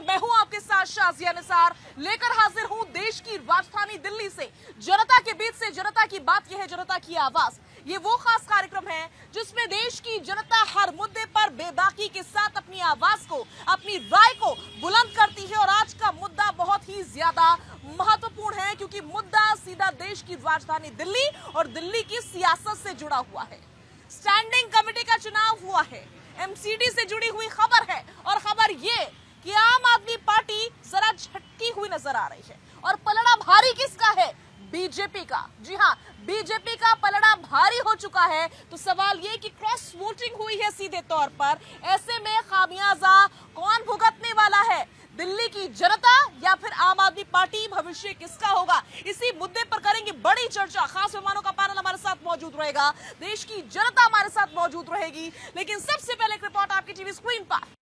और मैं हूं आपके साथ शाजिया निसार, लेकर हाजिर हूं देश की राजधानी दिल्ली से जनता के बीच से जनता की बात, यह है जनता की आवाज। ये वो खास कार्यक्रम है जिसमें देश की जनता हर मुद्दे पर बेबाकी के साथ अपनी आवाज को, अपनी राय को बुलंद करती है। और आज का मुद्दा बहुत ही ज्यादा महत्वपूर्ण है क्योंकि मुद्दा सीधा देश की राजधानी दिल्ली और दिल्ली की सियासत से जुड़ा हुआ है। स्टैंडिंग कमेटी का चुनाव हुआ है, एमसीडी से जुड़ी हुई खबर है और खबर ये कि आम आदमी पार्टी जरा झटकी हुई नजर आ रही है और पलड़ा भारी किसका है? बीजेपी का। जी हां, बीजेपी का पलड़ा भारी हो चुका है। तो सवाल ये कि क्रॉस वोटिंग हुई है सीधे तौर पर, ऐसे में खामियाजा कौन भुगतने वाला है? दिल्ली की जनता या फिर आम आदमी पार्टी? भविष्य किसका होगा? इसी मुद्दे पर करेंगे बड़ी चर्चा। खास मेहमानों का पैनल हमारे साथ मौजूद रहेगा, देश की जनता हमारे साथ मौजूद रहेगी। लेकिन सबसे पहले एक रिपोर्ट आपकी टीवी स्क्रीन पर।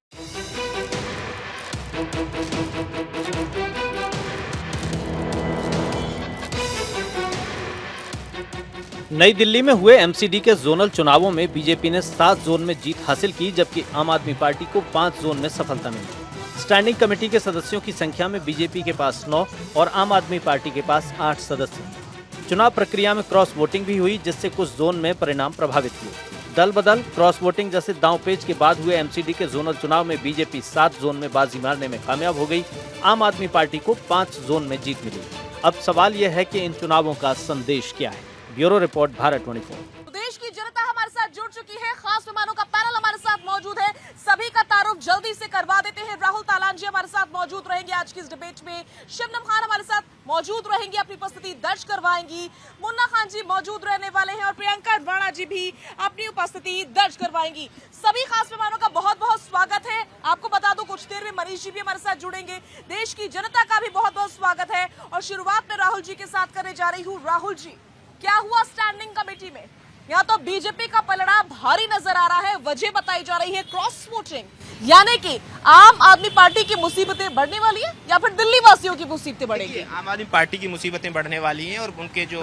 नई दिल्ली में हुए एमसीडी के जोनल चुनावों में बीजेपी ने 7 जोन में जीत हासिल की, जबकि आम आदमी पार्टी को 5 जोन में सफलता मिली। स्टैंडिंग कमेटी के सदस्यों की संख्या में बीजेपी के पास 9 और आम आदमी पार्टी के पास 8 सदस्य हैं। चुनाव प्रक्रिया में क्रॉस वोटिंग भी हुई, जिससे कुछ जोन में परिणाम प्रभावित हुए। दल बदल, क्रॉस वोटिंग जैसे दांवपेच के बाद हुए एमसीडी के जोनल चुनाव में बीजेपी 7 जोन में बाजी मारने में कामयाब हो गई। आम आदमी पार्टी को 5 जोन में जीत मिली। अब सवाल यह है कि इन चुनावों का संदेश क्या है? Bureau report, Bharat 24। देश की जनता हमारे साथ जुड़ चुकी है, खास मेहमानों का पैनल हमारे साथ मौजूद है। सभी का तारुफ जल्दी से करवा देते हैं। राहुल तालान जी हमारे साथ मौजूद रहेंगे आज की इस डिबेट में। शबनम खान हमारे साथ मौजूद रहेंगी, अपनी उपस्थिति दर्ज करवाएंगी। मुन्ना खान जी मौजूद रहने वाले हैं और प्रियंका राणा जी भी अपनी उपस्थिति दर्ज करवाएंगी। सभी खास मेहमानों का बहुत बहुत स्वागत है। आपको बता दूं कुछ देर में मनीष जी भी हमारे साथ जुड़ेंगे। देश की जनता का भी बहुत बहुत स्वागत है और शुरुआत में राहुल जी के साथ करने जा रही हूँ। राहुल जी, क्या हुआ स्टैंडिंग कमेटी में? यहाँ तो बीजेपी का पलड़ा भारी नजर आ रहा है। वजह बताई जा रही है क्रॉस वोटिंग, यानी कि आम आदमी पार्टी की मुसीबतें बढ़ने वाली है या फिर दिल्ली वासियों की मुसीबतें बढ़ेगी? आम आदमी पार्टी की मुसीबतें बढ़ने वाली हैं और उनके जो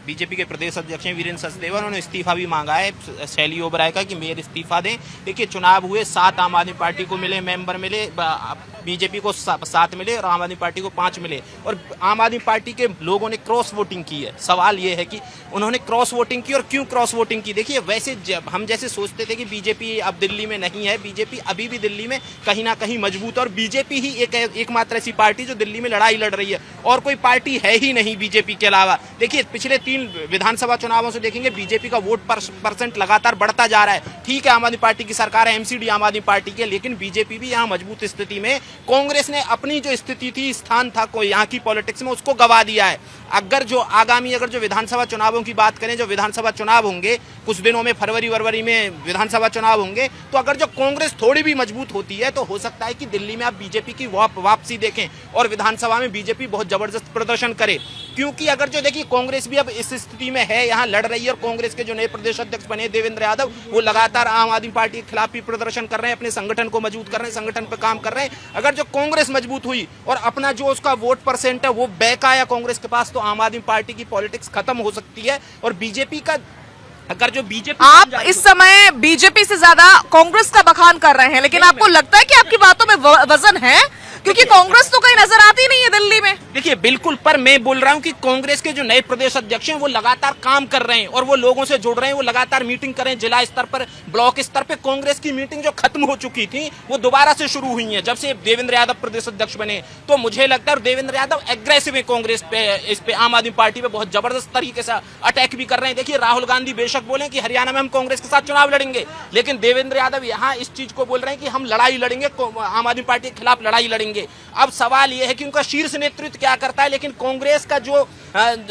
बीजेपी के प्रदेश अध्यक्ष हैं वीरेंद्र सचदेवा, उन्होंने इस्तीफा भी मांगा है शैली ओबराय का कि मेयर इस्तीफा दें। देखिए, चुनाव हुए, 7 आम आदमी पार्टी को मिले मेंबर मिले, बीजेपी को 7 मिले और आम आदमी पार्टी को 5 मिले। और आम आदमी पार्टी के लोगों ने क्रॉस वोटिंग की है। सवाल ये है कि उन्होंने क्रॉस वोटिंग की और क्यों क्रॉस वोटिंग की? देखिए, वैसे जब हम जैसे सोचते थे कि बीजेपी अब दिल्ली में नहीं है, बीजेपी अभी भी दिल्ली में कहीं ना कहीं मजबूत है और बीजेपी ही एकमात्र ऐसी पार्टी जो दिल्ली में लड़ाई लड़ रही है और कोई पार्टी है ही नहीं बीजेपी के अलावा। देखिए, पिछले 3 विधानसभा चुनावों से देखेंगे बीजेपी का वोट परसेंट लगातार बढ़ता जा रहा है। ठीक है, आम आदमी पार्टी की सरकार है, एमसीडी आम आदमी पार्टी की, लेकिन बीजेपी भी यहाँ मजबूत स्थिति में। कांग्रेस ने अपनी जो स्थिति थी, स्थान था यहाँ की पॉलिटिक्स में, उसको गवा दिया है। अगर जो विधानसभा चुनावों की बात करें, जो विधानसभा चुनाव होंगे कुछ दिनों में, फरवरी में विधानसभा चुनाव होंगे, तो अगर जो कांग्रेस थोड़ी भी मजबूत होती है तो हो सकता है कि दिल्ली में आप बीजेपी की वापसी देखें और विधानसभा में बीजेपी बहुत जबरदस्त प्रदर्शन करे। क्योंकि अगर जो देखिए कांग्रेस भी अब इस स्थिति में है, यहाँ लड़ रही है और कांग्रेस के जो नए प्रदेश अध्यक्ष बने देवेंद्र यादव, वो लगातार आम आदमी पार्टी के खिलाफ भी प्रदर्शन कर रहे हैं, अपने संगठन को मजबूत कर रहे हैं, संगठन पर काम कर रहे हैं। अगर जो कांग्रेस मजबूत हुई और अपना जो उसका वोट परसेंट है वो बैक आया कांग्रेस के पास, तो आम आदमी पार्टी की पॉलिटिक्स खत्म हो सकती है। और बीजेपी का अगर जो बीजेपी, आप इस समय बीजेपी से ज्यादा कांग्रेस का बखान कर रहे हैं, लेकिन आपको लगता है कि आपकी बातों में वजन है? क्योंकि कांग्रेस तो कहीं नजर आती नहीं है दिल्ली में। देखिए, बिल्कुल, पर मैं बोल रहा हूं कि कांग्रेस के जो नए प्रदेश अध्यक्ष हैं वो लगातार काम कर रहे हैं और वो लोगों से जुड़ रहे हैं, वो लगातार मीटिंग कर रहे हैं। जिला स्तर पर, ब्लॉक स्तर पर कांग्रेस की मीटिंग जो खत्म हो चुकी थी वो दोबारा से शुरू हुई है जब से देवेंद्र यादव प्रदेश अध्यक्ष बने। तो मुझे लगता है देवेंद्र यादव एग्रेसिव है कांग्रेस पे, इस पे आम आदमी पार्टी पे बहुत जबरदस्त तरीके से अटैक भी कर रहे हैं। देखिए, राहुल गांधी बेशक बोले कि हरियाणा में हम कांग्रेस के साथ चुनाव लड़ेंगे, लेकिन देवेंद्र यादव यहाँ इस चीज को बोल रहे हैं कि हम लड़ाई लड़ेंगे, आम आदमी पार्टी के खिलाफ लड़ाई लड़ेंगे। अब सवाल यह है कि उनका शीर्ष नेतृत्व क्या करता है, लेकिन कांग्रेस का जो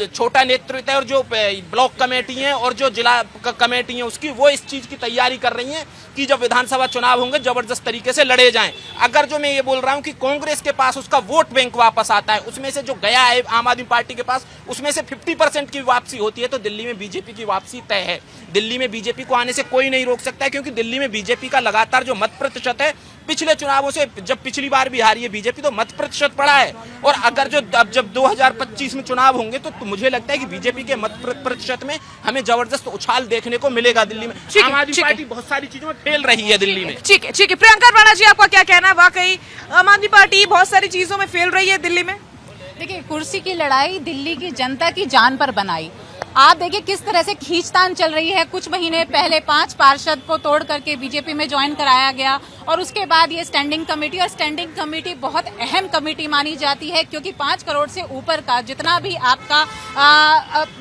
छोटा नेतृत्व है और जो ब्लॉक कमेटी है और जो जिला कमेटी है उसकी, वो इस चीज की तैयारी कर रही है कि जब विधानसभा चुनाव होंगे जबरदस्त तरीके से लड़े जाएं। अगर जो मैं ये बोल रहा हूं कि कांग्रेस के पास उसका वोट बैंक वापस आता है, उसमें से जो गया है आम आदमी पार्टी के पास, उसमें से 50% की वापसी होती है, तो दिल्ली में बीजेपी की वापसी तय है। दिल्ली में बीजेपी को आने से कोई नहीं रोक सकता है, क्योंकि दिल्ली में बीजेपी का लगातार जो मत प्रतिशत है, पिछले चुनावों से, जब पिछली बार भी हारी है बीजेपी, तो मत प्रतिशत बढ़ा है। और अगर जो अब जब 2025 में चुनाव होंगे तो मुझे लगता है कि बीजेपी के मत प्रतिशत में हमें जबरदस्त उछाल देखने को मिलेगा दिल्ली में। आम आदमी पार्टी बहुत सारी चीजों में फेल रही है दिल्ली में। ठीक है, ठीक है। प्रियंका राणा जी, आपका क्या कहना है? वाकई आम आदमी पार्टी बहुत सारी चीजों में फेल रही है दिल्ली में। देखिए, कुर्सी की लड़ाई दिल्ली की जनता की जान पर बनाई। आप देखिए किस तरह से खींचतान चल रही है। कुछ महीने पहले 5 पार्षद को तोड़ करके बीजेपी में ज्वाइन कराया गया और उसके बाद ये स्टैंडिंग कमेटी, और स्टैंडिंग कमेटी बहुत अहम कमेटी मानी जाती है क्योंकि 5 करोड़ से ऊपर का जितना भी आपका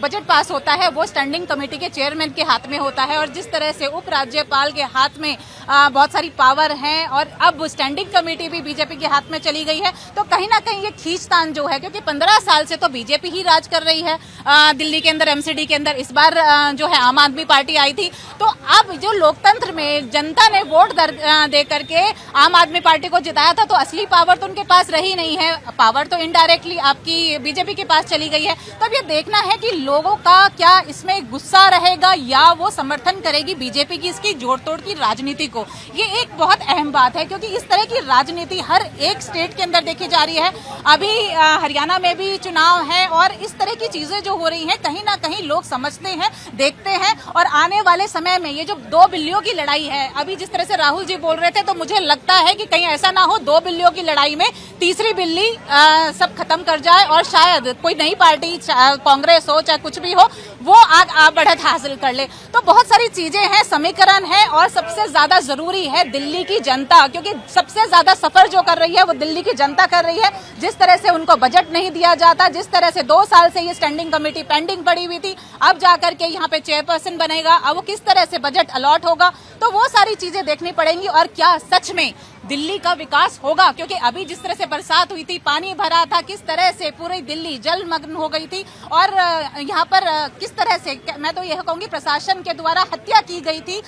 बजट पास होता है वो स्टैंडिंग कमेटी के चेयरमैन के हाथ में होता है। और जिस तरह से उपराज्यपाल के हाथ में बहुत सारी पावर है और अब स्टैंडिंग कमेटी भी बीजेपी के हाथ में चली गई है, तो कहीं ना कहीं ये खींचतान जो है, क्योंकि 15 साल से तो बीजेपी ही राज कर रही है दिल्ली के अंदर, एमसीडी के अंदर। इस बार जो है आम आदमी पार्टी आई थी, तो अब जो लोकतंत्र में जनता ने वोट दे करके आम आदमी पार्टी को जिताया था, तो असली पावर तो उनके पास रही नहीं है, पावर तो इनडायरेक्टली आपकी बीजेपी के पास चली गई है। तो अब ये देखना है कि लोगों का क्या इसमें गुस्सा रहेगा या वो समर्थन करेगी बीजेपी की इसकी जोड़ तोड़ की राजनीति को। ये एक बहुत अहम बात है क्योंकि इस तरह की राजनीति हर एक स्टेट के अंदर देखी जा रही है। अभी हरियाणा में भी चुनाव है और इस तरह की चीजें जो हो रही हैं, कहीं ना कहीं लोग समझते हैं, देखते हैं। और आने वाले समय में ये जो 2 बिल्लियों की लड़ाई है, अभी जिस तरह से राहुल जी बोल रहे थे, तो मुझे लगता है कि कहीं ऐसा ना हो 2 बिल्लियों की लड़ाई में तीसरी बिल्ली सब खत्म कर जाए और शायद कोई नई पार्टी, कांग्रेस हो चाहे कुछ भी हो, वो आग बढ़त हासिल कर ले। तो बहुत सारी चीजें हैं, समीकरण है और सबसे ज्यादा जरूरी है दिल्ली की जनता, क्योंकि सबसे ज्यादा सफर जो कर रही है वो दिल्ली की जनता कर रही है। जिस तरह से उनको बजट नहीं दिया जाता, जिस तरह से 2 साल से ये स्टैंडिंग कमेटी पेंडिंग पड़ी हुई थी, अब जाकर के यहाँ पे चेयरपर्सन बनेगा, अब वो किस तरह से बजट अलॉट होगा, तो वो सारी चीजें देखनी पड़ेंगी। और क्या सच में दिल्ली का विकास होगा, क्योंकि अभी जिस तरह से बरसात हुई थी, पानी भरा था, किस तरह से पूरी दिल्ली जलमग्न हो गई थी और यहाँ पर किस तरह से, मैं तो यह कहूंगी प्रशासन के द्वारा हत्या की गई थी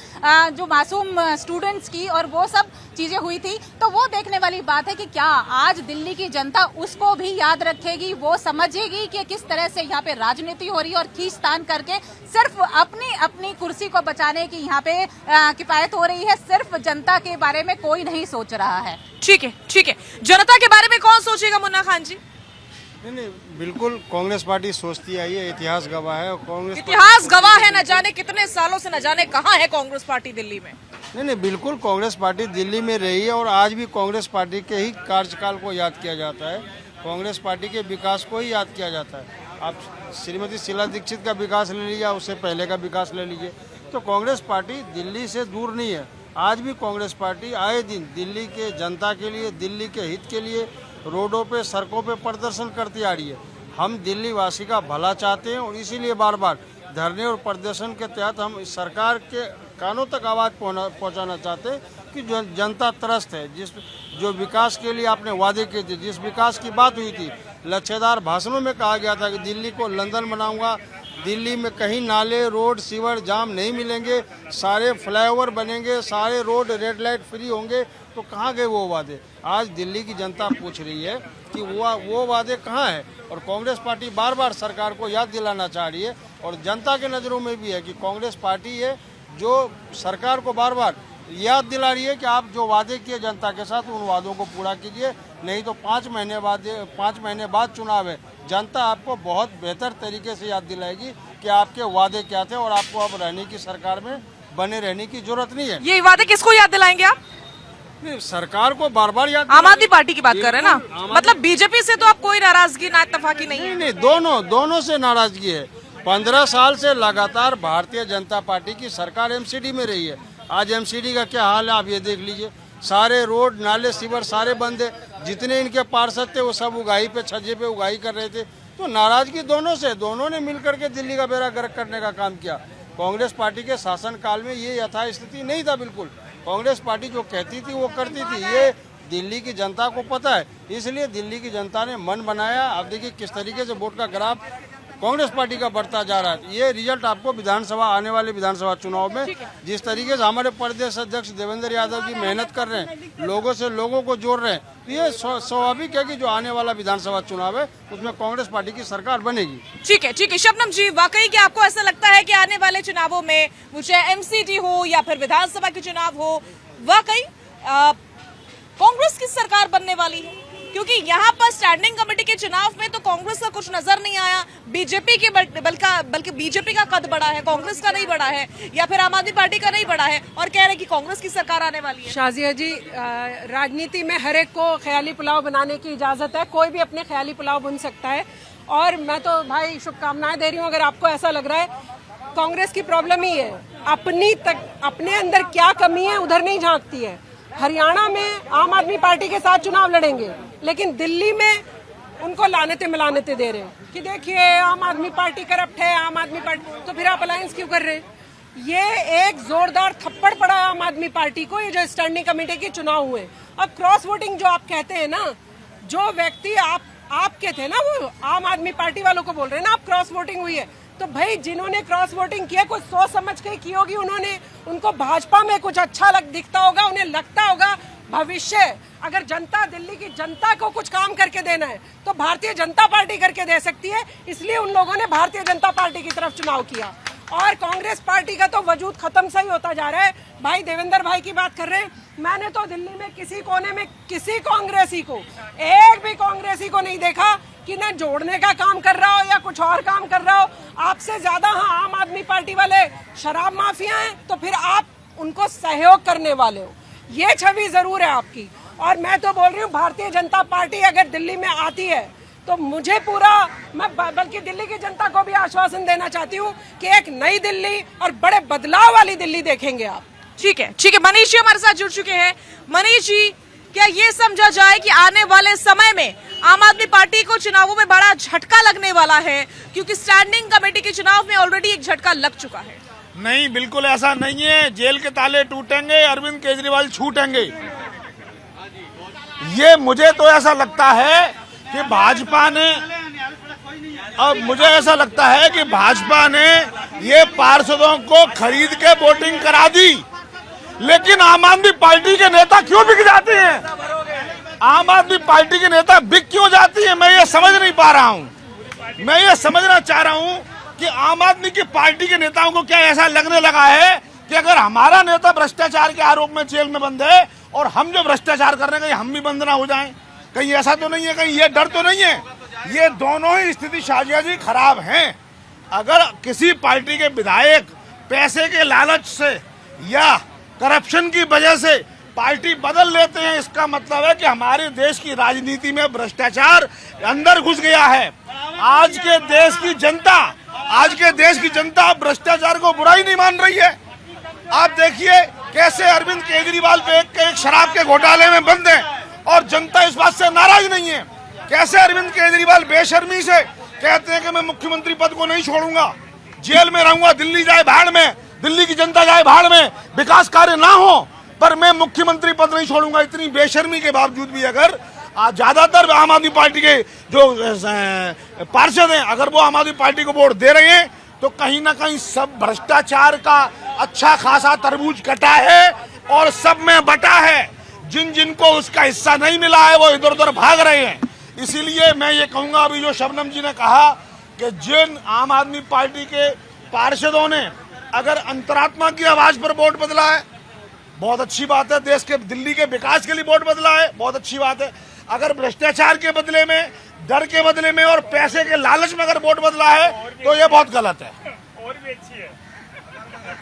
जो मासूम स्टूडेंट्स की, और वो सब चीजें हुई थी। तो वो देखने वाली बात है कि क्या आज दिल्ली की जनता उसको भी याद रखेगी, वो समझेगी कि किस तरह से यहाँ पे राजनीति हो रही है और खींचतान करके सिर्फ अपनी कुर्सी को बचाने की यहाँ पे किफायत हो रही है, सिर्फ जनता के बारे में कोई नहीं सोच रहा है। ठीक है, जनता के बारे में कौन सोचेगा मुन्ना खान जी? नहीं, बिल्कुल कांग्रेस पार्टी सोचती आई है, इतिहास गवाह है। और कांग्रेस इतिहास गवाह है, न जाने कितने सालों से, न जाने कहां है कांग्रेस पार्टी दिल्ली में। नहीं, बिल्कुल कांग्रेस पार्टी दिल्ली में रही है और आज भी कांग्रेस पार्टी के ही कार्यकाल को याद किया जाता है, कांग्रेस पार्टी के विकास को ही याद किया जाता है। आप श्रीमती शीला दीक्षित का विकास ले लीजिए, उससे पहले का विकास ले लीजिए, तो कांग्रेस पार्टी दिल्ली से दूर नहीं है। आज भी कांग्रेस पार्टी आए दिन दिल्ली के जनता के लिए, दिल्ली के हित के लिए रोडों पे, सड़कों पे प्रदर्शन करती आ रही है। हम दिल्ली वासी का भला चाहते हैं और इसीलिए बार बार धरने और प्रदर्शन के तहत हम इस सरकार के कानों तक आवाज़ पहुंचाना चाहते हैं कि जो जनता त्रस्त है, जो विकास के लिए आपने वादे किए थे, जिस विकास की बात हुई थी, लच्छेदार भाषणों में कहा गया था कि दिल्ली को लंदन बनाऊंगा, दिल्ली में कहीं नाले, रोड, सीवर, जाम नहीं मिलेंगे, सारे फ्लाईओवर बनेंगे, सारे रोड रेड लाइट फ्री होंगे, तो कहाँ गए वो वादे? आज दिल्ली की जनता पूछ रही है कि वो वादे कहाँ हैं। और कांग्रेस पार्टी बार बार सरकार को याद दिलाना चाह रही है और जनता के नज़रों में भी है कि कांग्रेस पार्टी है जो सरकार को बार बार याद दिला रही है कि आप जो वादे किए जनता के साथ, उन वादों को पूरा कीजिए, नहीं तो 5 महीने बाद चुनाव है, जनता आपको बहुत बेहतर तरीके से याद दिलाएगी कि आपके वादे क्या थे और आपको अब रहने की सरकार में बने रहने की जरूरत नहीं है। ये वादे किसको याद दिलाएंगे आप? सरकार को बार बार याद। आम आदमी पार्टी की बात कर रहे हैं ना, मतलब बीजेपी से तो आप कोई नाराजगी, ना इत्तेफाकी नहीं है? नहीं, दोनों से नाराजगी है। 15 साल से लगातार भारतीय जनता पार्टी की सरकार एमसीडी में रही है। आज एमसीडी का क्या हाल है आप ये देख लीजिए, सारे रोड, नाले, सीवर सारे बंद है। जितने इनके पार्षद थे वो सब उगाही पे, छज्जे पे उगाही कर रहे थे। तो नाराजगी दोनों से, दोनों ने मिलकर के दिल्ली का बेड़ा गर्क करने का काम किया। कांग्रेस पार्टी के शासनकाल में ये यथास्थिति नहीं था। बिल्कुल कांग्रेस पार्टी जो कहती थी वो करती थी, ये दिल्ली की जनता को पता है, इसलिए दिल्ली की जनता ने मन बनाया। अब देखिए किस तरीके से वोट का ग्राफ कांग्रेस पार्टी का बढ़ता जा रहा है। ये रिजल्ट आपको विधानसभा, आने वाले विधानसभा चुनाव में जिस तरीके से हमारे प्रदेश अध्यक्ष देवेंद्र यादव जी मेहनत कर रहे हैं, लोगों को जोड़ रहे हैं, तो ये स्वाभाविक है कि जो आने वाला विधानसभा चुनाव है उसमें कांग्रेस पार्टी की सरकार बनेगी। ठीक है। शबनम जी, वाकई क्या आपको ऐसा लगता है कि आने वाले चुनावों में, चाहे एमसीडी हो या फिर विधानसभा के चुनाव हो, वाकई कांग्रेस की सरकार बनने वाली है? क्योंकि यहाँ पर स्टैंडिंग कमेटी के चुनाव में तो कांग्रेस का कुछ नजर नहीं आया, बीजेपी के बल्कि बीजेपी का कद बढ़ा है, कांग्रेस का नहीं बढ़ा है, या फिर आम आदमी पार्टी का नहीं बढ़ा है, और कह रहे हैं कि कांग्रेस की सरकार आने वाली है। शाजिया जी, राजनीति में हर एक को ख्याली पुलाव बनाने की इजाजत है, कोई भी अपने ख्याली पुलाव बुन सकता है। और मैं तो भाई शुभकामनाएं दे रही हूँ। अगर आपको ऐसा लग रहा है, कांग्रेस की प्रॉब्लम ही है अपने अंदर क्या कमी है उधर नहीं झांकती है। हरियाणा में आम आदमी पार्टी के साथ चुनाव लड़ेंगे, लेकिन दिल्ली में उनको लानते मिलानते दे रहे हैं कि देखिए आम आदमी पार्टी करप्ट है, आम आदमी पार्टी, तो फिर आप अलायंस क्यों कर रहे हैं? ये एक जोरदार थप्पड़ पड़ा है आम आदमी पार्टी को, ये जो स्टैंडिंग कमेटी के चुनाव हुए। अब क्रॉस वोटिंग जो आप कहते हैं ना, जो व्यक्ति आपके थे ना, वो आम आदमी पार्टी वालों को बोल रहे हैं ना आप क्रॉस वोटिंग हुई है, तो भाई जिन्होंने क्रॉस वोटिंग किया कुछ सोच समझ के की होगी उन्होंने, उनको भाजपा में कुछ अच्छा दिखता होगा, उन्हें लगता होगा भविष्य अगर जनता, दिल्ली की जनता को कुछ काम करके देना है तो भारतीय जनता पार्टी करके दे सकती है, इसलिए उन लोगों ने भारतीय जनता पार्टी की तरफ चुनाव किया। और कांग्रेस पार्टी का तो वजूद खत्म सा ही होता जा रहा है। भाई देवेंद्र भाई की बात कर रहे हैं, मैंने तो दिल्ली में किसी कोने में किसी कांग्रेसी को, एक भी कांग्रेसी को नहीं देखा कि न जोड़ने का काम कर रहा हो या कुछ और काम कर रहा हो। आपसे ज्यादा हाँ आम आदमी पार्टी वाले शराब माफिया हैं, तो फिर आप उनको सहयोग करने वाले हो, ये छवि जरूर है आपकी। और मैं तो बोल रही हूँ भारतीय जनता पार्टी अगर दिल्ली में आती है तो मुझे पूरा, मैं बल्कि दिल्ली की जनता को भी आश्वासन देना चाहती हूँ कि एक नई दिल्ली और बड़े बदलाव वाली दिल्ली देखेंगे आप। ठीक है, मनीष जी हमारे साथ जुड़ चुके हैं। मनीष जी, क्या ये समझा जाए कि आने वाले समय में आम आदमी पार्टी को चुनावों में बड़ा झटका लगने वाला है, क्योंकि स्टैंडिंग कमेटी के चुनाव में ऑलरेडी एक झटका लग चुका है? नहीं, बिल्कुल ऐसा नहीं है। जेल के ताले टूटेंगे, अरविंद केजरीवाल छूटेंगे। ये मुझे तो ऐसा लगता है कि भाजपा ने, अब मुझे ऐसा लगता है कि भाजपा ने ये पार्षदों को खरीद के वोटिंग करा दी, लेकिन आम आदमी पार्टी के नेता क्यों बिक जाते हैं? आम आदमी पार्टी के नेता बिक क्यों जाती है, मैं ये समझ नहीं पा रहा हूँ। मैं ये समझना चाह रहा हूँ कि आम आदमी की पार्टी के नेताओं को क्या ऐसा लगने लगा है कि अगर हमारा नेता भ्रष्टाचार के आरोप में जेल में बंद है और हम जो भ्रष्टाचार कर रहे हैं कहीं हम भी बंद ना हो जाएं? कहीं ऐसा तो नहीं है, कहीं ये डर तो नहीं है? ये दोनों ही स्थिति शाजिया जी खराब हैं। अगर किसी पार्टी के विधायक पैसे के लालच से या करप्शन की वजह से पार्टी बदल लेते हैं, इसका मतलब है कि हमारे देश की राजनीति में भ्रष्टाचार अंदर घुस गया है। आज के देश की जनता भ्रष्टाचार को बुराई नहीं मान रही है। आप देखिए कैसे अरविंद केजरीवाल पे एक शराब के घोटाले में बंद है और जनता इस बात से नाराज नहीं है। कैसे अरविंद केजरीवाल बेशर्मी से कहते हैं कि मैं मुख्यमंत्री पद को नहीं छोड़ूंगा, जेल में रहूंगा, दिल्ली जाए भाड़ में, दिल्ली की जनता जाए भाड़ में, विकास कार्य ना हो, पर मैं मुख्यमंत्री पद नहीं छोड़ूंगा। इतनी बेशर्मी के बावजूद भी अगर ज्यादातर आम आदमी पार्टी के जो पार्षद हैं अगर वो आम आदमी पार्टी को वोट दे रहे हैं तो कहीं ना कहीं सब भ्रष्टाचार का अच्छा खासा तरबूज कटा है और सब में बटा है। जिनको उसका हिस्सा नहीं मिला है वो इधर उधर भाग रहे हैं। इसीलिए मैं ये कहूंगा, अभी जो शबनम जी ने कहा कि जिन आम आदमी पार्टी के पार्षदों ने अगर अंतरात्मा की आवाज पर वोट बदला है, बहुत अच्छी बात है। देश के, दिल्ली के विकास के लिए वोट बदला है, बहुत अच्छी बात है। अगर भ्रष्टाचार के बदले में, डर के बदले में और पैसे के लालच में अगर वोट बदला है तो ये बहुत गलत है। और भी अच्छी है।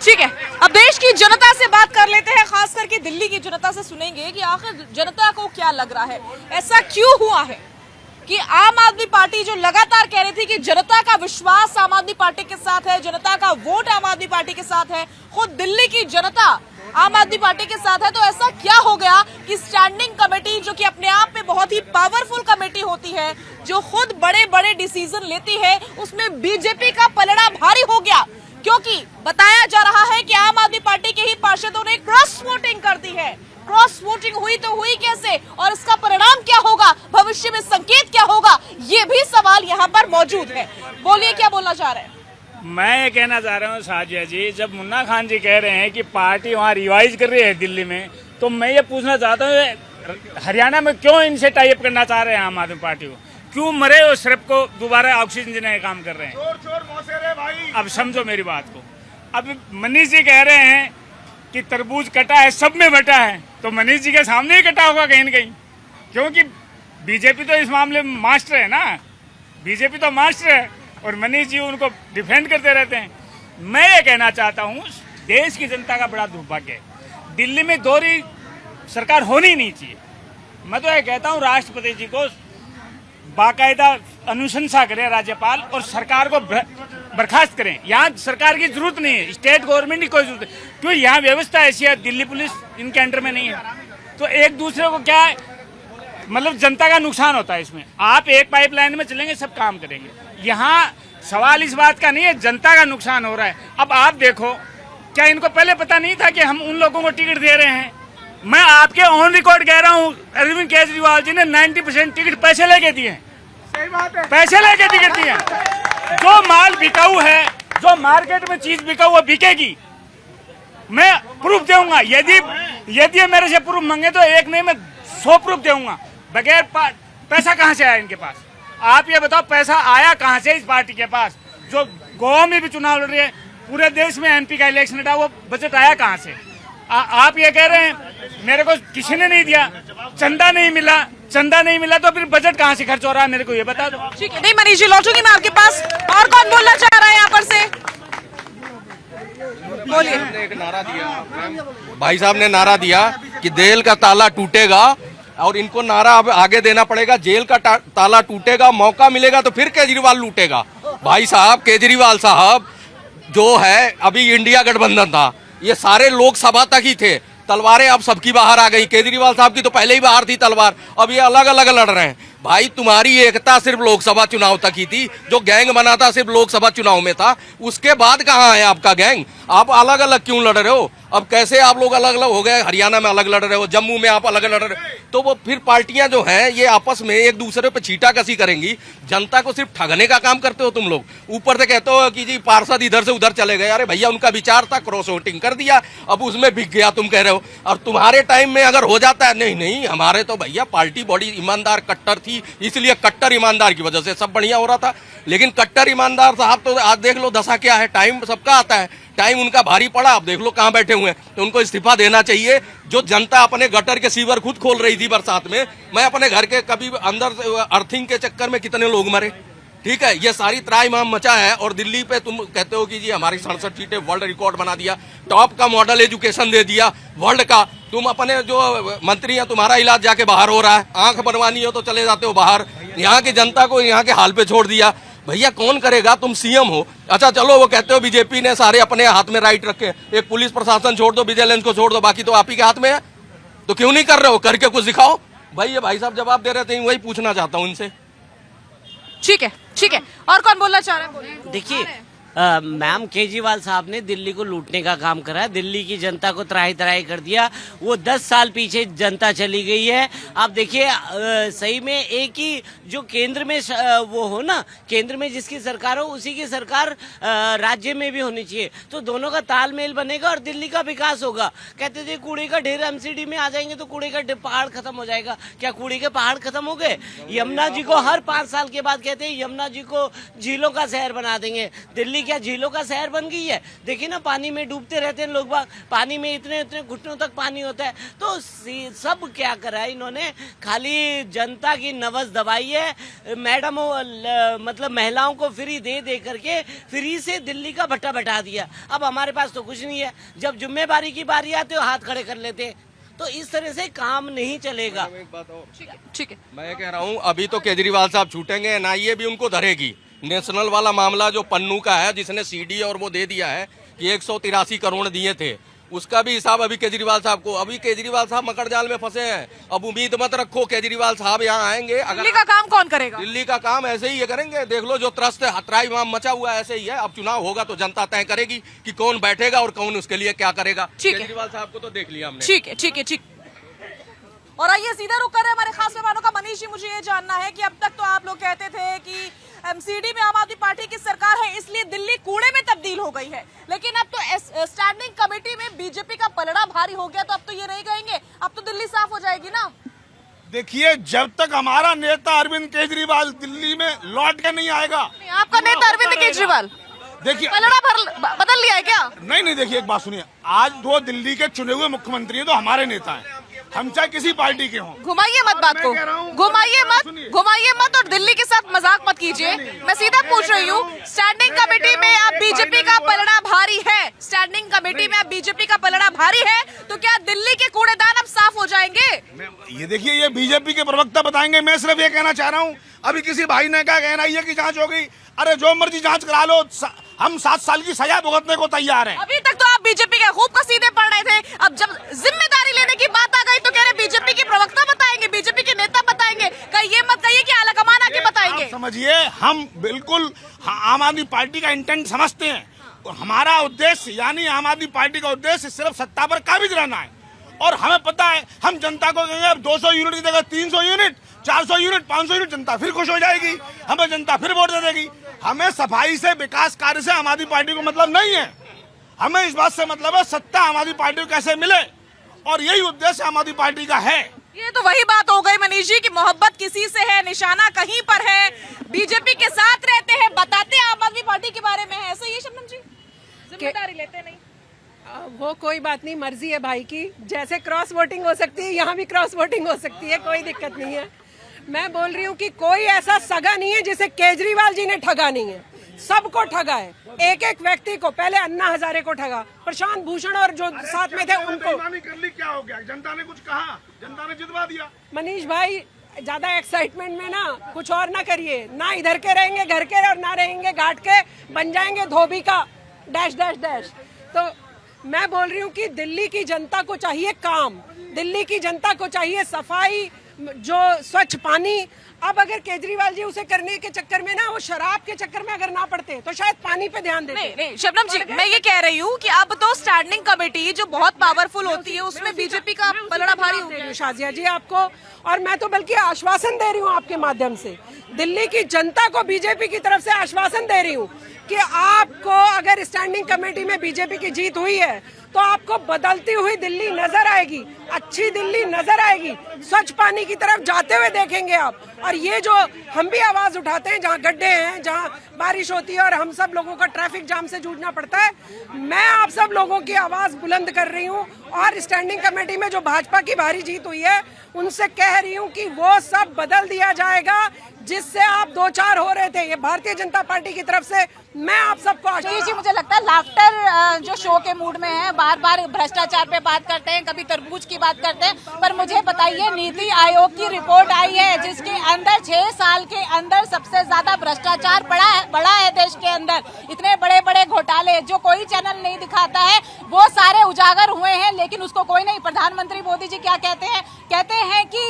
ठीक है, अब देश की जनता से बात कर लेते हैं, खास करके दिल्ली की जनता से सुनेंगे कि आखिर जनता को क्या लग रहा है, ऐसा क्यों हुआ है कि आम आदमी पार्टी जो लगातार कह रही थी कि जनता का विश्वास आम आदमी पार्टी के साथ है, जनता का वोट आम आदमी पार्टी के साथ है, खुद दिल्ली की जनता आम आदमी पार्टी के साथ है, तो ऐसा क्या हो गया कि स्टैंडिंग कमेटी जो कि अपने आप में बहुत ही पावरफुल कमेटी होती है, जो खुद बड़े बड़े डिसीजन लेती है, उसमें बीजेपी का पलड़ा भारी हो गया? क्योंकि बताया जा रहा है कि आम आदमी पार्टी के ही पार्षदों ने क्रॉस वोटिंग कर दी है। क्रॉस वोटिंग हुई तो हुई कैसे और इसका परिणाम क्या होगा, भविष्य में संकेत क्या होगा, ये भी सवाल यहाँ पर मौजूद है। बोलिए, क्या बोलना चाह रहे हैं? मैं ये कहना चाह रहा हूँ साजिया जी, जब मुन्ना खान जी कह रहे हैं कि पार्टी वहाँ रिवाइज कर रही है दिल्ली में, तो मैं ये पूछना चाहता हूँ हरियाणा में क्यों इनसे टाइप करना चाह रहे हैं आम आदमी पार्टी को? क्यों मरे हुए सिर्फ को दोबारा ऑक्सीजन देने का काम कर रहे हैं? भाई अब समझो मेरी बात को। अब मनीष जी कह रहे हैं कि तरबूज कटा है, सब में बटा है, तो मनीष जी के सामने ही कटा होगा कहीं न कहीं, क्योंकि बीजेपी तो इस मामले में मास्टर है ना, बीजेपी तो मास्टर है और मनीष जी उनको डिफेंड करते रहते हैं। मैं ये कहना चाहता हूँ, देश की जनता का बड़ा दुर्भाग्य है, दिल्ली में दोहरी सरकार होनी नहीं चाहिए। मैं तो ये कहता हूँ राष्ट्रपति जी को बाकायदा अनुशंसा करें राज्यपाल और सरकार को बर्खास्त करें। यहाँ सरकार की जरूरत नहीं है, स्टेट गवर्नमेंट की कोई जरूरत नहीं, क्योंकि यहाँ व्यवस्था ऐसी है, दिल्ली पुलिस इनके अंडर में नहीं है, तो एक दूसरे को क्या है, मतलब जनता का नुकसान होता है इसमें। आप एक पाइपलाइन में चलेंगे, सब काम करेंगे। यहाँ सवाल इस बात का नहीं है, जनता का नुकसान हो रहा है। अब आप देखो, क्या इनको पहले पता नहीं था कि हम उन लोगों को टिकट दे रहे हैं? मैं आपके ऑन रिकॉर्ड कह रहा हूँ, अरविंद केजरीवाल जी ने 90% टिकट पैसे लेके दिए, पैसे लेके टिकट दिए। जो माल बिकाऊ है, जो मार्केट में चीज बिकाऊ वो बिकेगी, मैं प्रूफ दूंगा। यदि मेरे से प्रूफ मांगे तो एक नहीं, मैं 100 प्रूफ दूंगा। बगैर पैसा कहाँ से आया इनके पास? आप ये बताओ, पैसा आया कहाँ से इस पार्टी के पास? जो गोवा में भी चुनाव लड़ रही है, पूरे देश में एमपी का इलेक्शन था, वो बजट आया कहाँ से? आप ये कह रहे हैं मेरे को किसी ने नहीं दिया, चंदा नहीं मिला, चंदा नहीं मिला तो फिर बजट कहाँ से खर्च हो रहा है, मेरे को ये बता दो। ठीक है, नहीं मनीष जी लौटूंगी मैं आपके पास। और कौन बोलना चाह रहा है यहाँ पर से? बोलिए। एक नारा दिया, भाई साहब ने नारा दिया कि जेल का ताला टूटेगा, और इनको नारा अब आगे देना पड़ेगा, जेल का ताला टूटेगा, मौका मिलेगा तो फिर केजरीवाल लूटेगा। भाई साहब, केजरीवाल साहब जो है, अभी इंडिया गठबंधन था, ये सारे लोकसभा तक ही थे, तलवारें अब सबकी बाहर आ गई। केजरीवाल साहब की तो पहले ही बाहर थी तलवार, अब ये अलग अलग लड़ रहे हैं। भाई तुम्हारी एकता सिर्फ लोकसभा चुनाव तक ही थी, जो गैंग बना था सिर्फ लोकसभा चुनाव में था, उसके बाद कहाँ है आपका गैंग? आप अलग अलग क्यों लड़ रहे हो? अब कैसे आप लोग अलग अलग हो गए? हरियाणा में अलग लड़ रहे हो, जम्मू में आप अलग लड़ रहे हो, तो वो फिर पार्टियां जो हैं ये आपस में एक दूसरे पे छींटाकशी करेंगी। जनता को सिर्फ ठगने का काम करते हो तुम लोग। ऊपर से कहते हो कि जी पार्षद इधर से उधर चले गए, अरे भैया उनका विचार था, क्रॉस वोटिंग कर दिया, अब उसमें बिक गया तुम कह रहे हो। और तुम्हारे टाइम में अगर हो जाता है, नहीं नहीं, हमारे तो भैया पार्टी बड़ी ईमानदार कट्टर थी, इसलिए कट्टर ईमानदार की वजह से सब बढ़िया हो रहा था। लेकिन कट्टर ईमानदार साहब तो आज देख लो दशा क्या है, टाइम सबका आता है, टाइम उनका भारी पड़ा, आप देख लो कहाँ बैठे हुए हैं। तो उनको इस्तीफा देना चाहिए। जो जनता अपने गटर के सीवर खुद खोल रही थी बरसात में, मैं अपने घर के कभी अंदर से अर्थिंग के चक्कर में कितने लोग मरे, ठीक है, ये सारी त्राहिमाम मचा है। और दिल्ली पे तुम कहते हो कि जी हमारी 67 सीटें, वर्ल्ड रिकॉर्ड बना दिया, टॉप का मॉडल एजुकेशन दे दिया वर्ल्ड का। तुम अपने जो मंत्री हैं, तुम्हारा इलाज जाके बाहर हो रहा है, आंख बनवानी हो तो चले जाते हो बाहर, यहाँ की जनता को यहाँ के हाल पे छोड़ दिया। भैया कौन करेगा? तुम सीएम हो। अच्छा चलो, वो कहते हो बीजेपी ने सारे अपने हाथ में राइट रखे, एक पुलिस प्रशासन छोड़ दो, विजिलेंस को छोड़ दो, बाकी तो आप ही के हाथ में है, तो क्यों नहीं कर रहे हो? करके कुछ दिखाओ। भाई ये भाई साहब जवाब दे रहे थे, वही पूछना चाहता हूँ इनसे। ठीक है, ठीक है, और कौन बोलना चाह रहा है? देखिए मैम, केजरीवाल साहब ने दिल्ली को लूटने का काम करा है, दिल्ली की जनता को त्राही त्राही कर दिया। वो 10 साल पीछे जनता चली गई है। आप देखिए, सही में एक ही जो केंद्र में वो हो ना, केंद्र में जिसकी सरकार हो उसी की सरकार राज्य में भी होनी चाहिए, तो दोनों का तालमेल बनेगा और दिल्ली का विकास होगा। कहते थे कूड़े का ढेर एमसीडी में आ जाएंगे तो कूड़े का पहाड़ खत्म हो जाएगा। क्या कूड़े के पहाड़ खत्म हो गए? यमुना जी को हर 5 साल के बाद कहते हैं यमुना जी को झीलों का शहर बना देंगे। दिल्ली क्या झीलों का शहर बन गई है? देखिए ना, पानी में डूबते रहते हैं लोग बाग, पानी में इतने इतने घुटनों तक पानी होता है। तो सब क्या करा है इन्होंने? खाली जनता की नब्ज दबाई है। मैडम मतलब महिलाओं को फ्री दे दे करके फ्री से दिल्ली का भट्टा बैठा दिया। अब हमारे पास तो कुछ नहीं है, जब जिम्मेदारी की बारी आती है हाथ खड़े कर लेते हैं। तो इस तरह से काम नहीं चलेगा। एक बात और, ठीक है, मैं कह रहा हूँ अभी तो केजरीवाल साहब छूटेंगे, एनआईए भी उनको धरेगी। नेशनल वाला मामला जो पन्नू का है, जिसने सीडी और वो दे दिया है कि 183 करोड़ दिए थे, उसका भी हिसाब अभी केजरीवाल साहब को। अभी केजरीवाल साहब मकर जाल में फंसे हैं। अब उम्मीद मत रखो केजरीवाल साहब यहाँ आएंगे। दिल्ली का काम कौन करेगा? दिल्ली का काम ऐसे ही ये करेंगे। देख लो, जो त्रस्त त्राहिमाम मचा हुआ है ऐसे ही है। अब चुनाव होगा तो जनता तय करेगी कि कौन बैठेगा और कौन उसके लिए क्या करेगा। केजरीवाल साहब को तो देख लिया हमने। ठीक है, ठीक है, ठीक। और आइए सीधा रुक कर हमारे खास मेहमानों का। मनीष जी, मुझे ये जानना है कि अब तक तो आप लोग कहते थे कि एमसीडी में आम आदमी पार्टी की सरकार है इसलिए दिल्ली कूड़े में तब्दील हो गई है, लेकिन अब तो स्टैंडिंग कमेटी में बीजेपी का पलड़ा भारी हो गया, तो अब तो ये नहीं कहेंगे, अब तो दिल्ली साफ हो जाएगी ना? देखिए, जब तक हमारा नेता अरविंद केजरीवाल दिल्ली में लौट के नहीं आएगा। आपका नेता अरविंद केजरीवाल देखिए, पलड़ा बदल लिया है क्या? नहीं, देखिए एक बात सुनिए, आज 2 दिल्ली के चुने हुए मुख्यमंत्री हैं तो हमारे नेता हैं। हम चाहे किसी पार्टी के हों। घुमाइए मत बात को, मैं कह रहा हूं, घुमाइए मत और दिल्ली के साथ मजाक मत कीजिए। मैं सीधा पूछ रही हूँ, स्टैंडिंग कमेटी में अब बीजेपी का पलड़ा भारी है, स्टैंडिंग कमेटी में अब बीजेपी का पलड़ा भारी है, तो क्या दिल्ली के कूड़ेदान अब साफ हो जाएंगे? ये देखिए, ये बीजेपी के प्रवक्ता बताएंगे। मैं सिर्फ ये कहना चाह रहा हूँ, अभी किसी भाई ने क्या कहना है कि जांच हो गई। अरे जो मर्जी जांच करा लो, हम 7 साल की सजा भुगतने को तैयार हैं। अभी तक तो आप बीजेपी के खूब कसीदे पढ़ रहे थे, अब जब जिम्मेदारी लेने की बात आ गई तो कह रहे बीजेपी के प्रवक्ता बताएंगे, बीजेपी के नेता बताएंगे। कहीं ये मत कहिए कि आला कमान आके बताएंगे। समझिए, हम बिल्कुल आम आदमी पार्टी का इंटेंट समझते हैं। हमारा उद्देश्य यानी आम आदमी पार्टी का उद्देश्य सिर्फ सत्ता पर काबिज रहना है। और हमें पता है, हम जनता को कहेंगे अब 200 यूनिट की जगह 300 यूनिट, 400 यूनिट, 500 यूनिट, जनता फिर खुश हो जाएगी, हमें जनता फिर वोट दे देगी। हमें सफाई से, विकास कार्य से आम आदमी पार्टी को मतलब नहीं है। हमें इस बात से मतलब है सत्ता आम आदमी पार्टी को कैसे मिले, और यही उद्देश्य आम आदमी पार्टी का है। ये तो वही बात हो गई मनीष जी कि मोहब्बत किसी से है, निशाना कहीं पर है, बीजेपी के साथ रहते हैं, बताते हैं आम आदमी पार्टी के बारे में है। ऐसा ही है शबनम जी, जिम्मेदारी लेते नहीं। वो कोई बात नहीं, मर्जी है भाई की। जैसे क्रॉस वोटिंग हो सकती है, यहाँ भी क्रॉस वोटिंग हो सकती है, कोई दिक्कत नहीं है। मैं बोल रही हूँ कि कोई ऐसा सगा नहीं है जिसे केजरीवाल जी ने ठगा नहीं है, सबको ठगा है। एक एक व्यक्ति को, पहले अन्ना हजारे को ठगा, प्रशांत भूषण और जो साथ में थे उनको। कर ली, क्या हो गया? जनता ने कुछ कहा, जनता ने जितवा दिया। मनीष भाई, ज्यादा एक्साइटमेंट में ना कुछ और ना करिए, ना इधर के रहेंगे घर के और ना रहेंगे घाट के, बन जाएंगे धोबी का डैश डैश डैश। तो मैं बोल रही हूँ कि दिल्ली की जनता को चाहिए काम, दिल्ली की जनता को चाहिए सफाई, जो स्वच्छ पानी। अब अगर केजरीवाल जी उसे करने के चक्कर में ना, वो शराब के चक्कर में अगर ना पड़ते तो शायद पानी पे ध्यान देते। नहीं शबनम जी, मैं ये कह रही हूँ कि अब तो स्टैंडिंग कमेटी जो बहुत पावरफुल होती है उसमें बीजेपी का पलड़ा भारी हो गया। शाजिया जी आपको, और मैं तो बल्कि आश्वासन दे रही हूँ आपके माध्यम से, दिल्ली की जनता को बीजेपी की तरफ से आश्वासन दे रही हूँ कि आपको अगर स्टैंडिंग कमेटी में बीजेपी की जीत हुई है तो आपको बदलती हुई दिल्ली नजर आएगी, अच्छी दिल्ली नजर आएगी, स्वच्छ पानी की तरफ जाते हुए देखेंगे आप। और ये जो हम भी आवाज उठाते हैं, जहाँ गड्ढे हैं, जहाँ बारिश होती है और हम सब लोगों को ट्रैफिक जाम से जूझना पड़ता है, मैं आप सब लोगों की आवाज बुलंद कर रही हूँ। और स्टैंडिंग कमेटी में जो भाजपा की भारी जीत हुई है, उनसे कह रही हूँ कि वो सब बदल दिया जाएगा, जिससे आप 2-4 हो रहे थे। ये भारतीय जनता पार्टी की तरफ से मैं आप सबको जी, मुझे लगता है लाफ्टर जो शो के मूड में है, बार बार भ्रष्टाचार पे बात करते हैं, कभी तरबूज की बात करते हैं। पर मुझे बताइए, नीति आयोग की रिपोर्ट आई है जिसके अंदर 6 साल के अंदर सबसे ज्यादा भ्रष्टाचार बढ़ा है देश के अंदर। इतने बड़े बड़े घोटाले जो कोई चैनल नहीं दिखाता है, वो सारे उजागर हुए हैं, लेकिन उसको कोई नहीं। प्रधानमंत्री मोदी जी क्या कहते हैं? कहते हैं कि